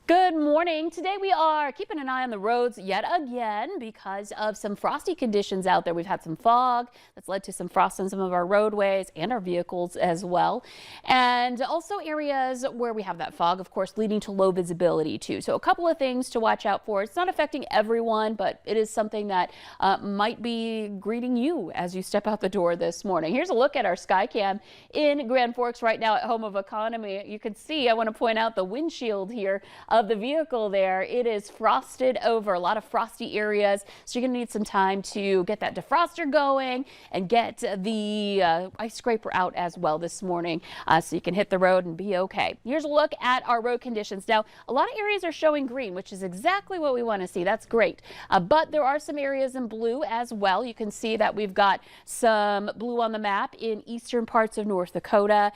Good morning. Today we are keeping an eye on the roads yet again because of some frosty conditions out there. We've had some fog that's led to some frost on some of our roadways and our vehicles as well. And also areas where we have that fog, of course, leading to low visibility too. So a couple of things to watch out for. It's not affecting everyone, but it is something that might be greeting you as you step out the door this morning. Here's a look at our Skycam in Grand Forks right now at Home of Economy. You can see, I want to point out the windshield here of the vehicle there. It is frosted over, a lot of frosty areas, so you're gonna need some time to get that defroster going and get the ice scraper out as well this morning so you can hit the road and be okay. Here's a look at our road conditions. Now, a lot of areas are showing green, which is exactly what we want to see. That's great, but there are some areas in blue as well. You can see that we've got some blue on the map in eastern parts of North Dakota,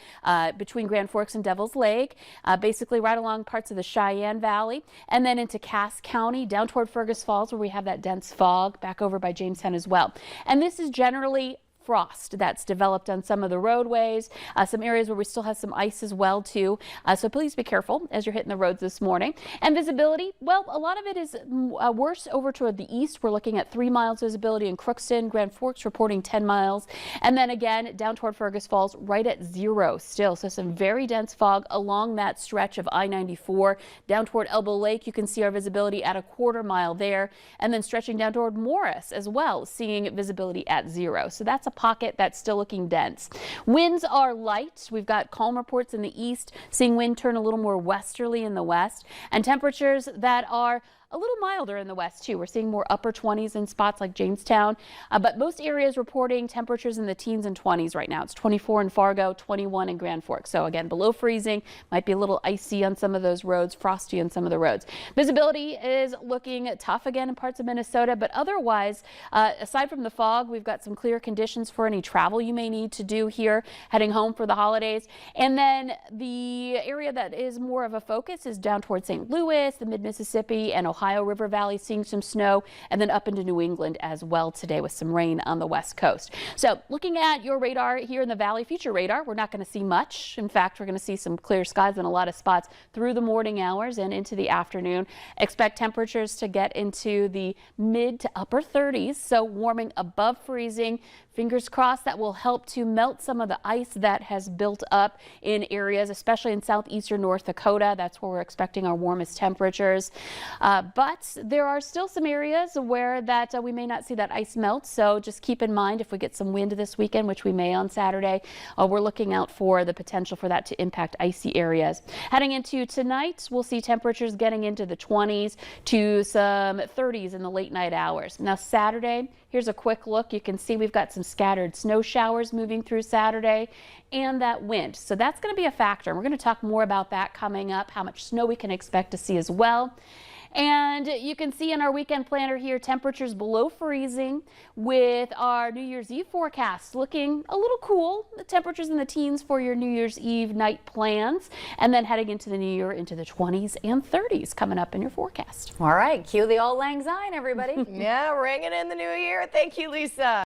between Grand Forks and Devil's Lake, basically right along parts of the Cheyenne Valley, and then into Cass County down toward Fergus Falls where we have that dense fog, back over by Jamestown as well. And this is generally frost that's developed on some of the roadways, some areas where we still have some ice as well too. So please be careful as you're hitting the roads this morning. And visibility, well, a lot of it is worse over toward the east. We're looking at 3 miles visibility in Crookston, Grand Forks reporting 10 miles. And then again, down toward Fergus Falls, right at 0 still. So some very dense fog along that stretch of I-94. Down toward Elbow Lake, you can see our visibility at a 1/4 mile there. And then stretching down toward Morris as well, seeing visibility at 0. So that's a pocket that's still looking dense. Winds are light. We've got calm reports in the east, seeing wind turn a little more westerly in the west, and temperatures that are a little milder in the west too. We're seeing more upper 20s in spots like Jamestown, but most areas reporting temperatures in the teens and 20s right now. It's 24 in Fargo, 21 in Grand Forks. So again, below freezing, might be a little icy on some of those roads, frosty on some of the roads. Visibility is looking tough again in parts of Minnesota, but otherwise, aside from the fog, we've got some clear conditions for any travel you may need to do here heading home for the holidays. And then the area that is more of a focus is down towards St. Louis, the mid-Mississippi, and Ohio River Valley, seeing some snow, and then up into New England as well today with some rain on the west coast. So looking at your radar here in the valley, future radar, we're not going to see much. In fact, we're going to see some clear skies in a lot of spots through the morning hours and into the afternoon. Expect temperatures to get into the mid to upper 30s, so warming above freezing. Fingers crossed that will help to melt some of the ice that has built up in areas, especially in southeastern North Dakota. That's where we're expecting our warmest temperatures. But there are still some areas where we may not see that ice melt. So just keep in mind, if we get some wind this weekend, which we may on Saturday, we're looking out for the potential for that to impact icy areas. Heading into tonight, we'll see temperatures getting into the 20s to some 30s in the late night hours. Now Saturday, here's a quick look. You can see we've got some scattered snow showers moving through Saturday and that wind. So that's going to be a factor. We're going to talk more about that coming up, how much snow we can expect to see as well. And you can see in our weekend planner here, temperatures below freezing with our New Year's Eve forecast looking a little cool. The temperatures in the teens for your New Year's Eve night plans, and then heading into the new year into the 20s and 30s coming up in your forecast. All right, cue the Auld Lang Syne, everybody. Yeah, ringing in the new year. Thank you, Lisa.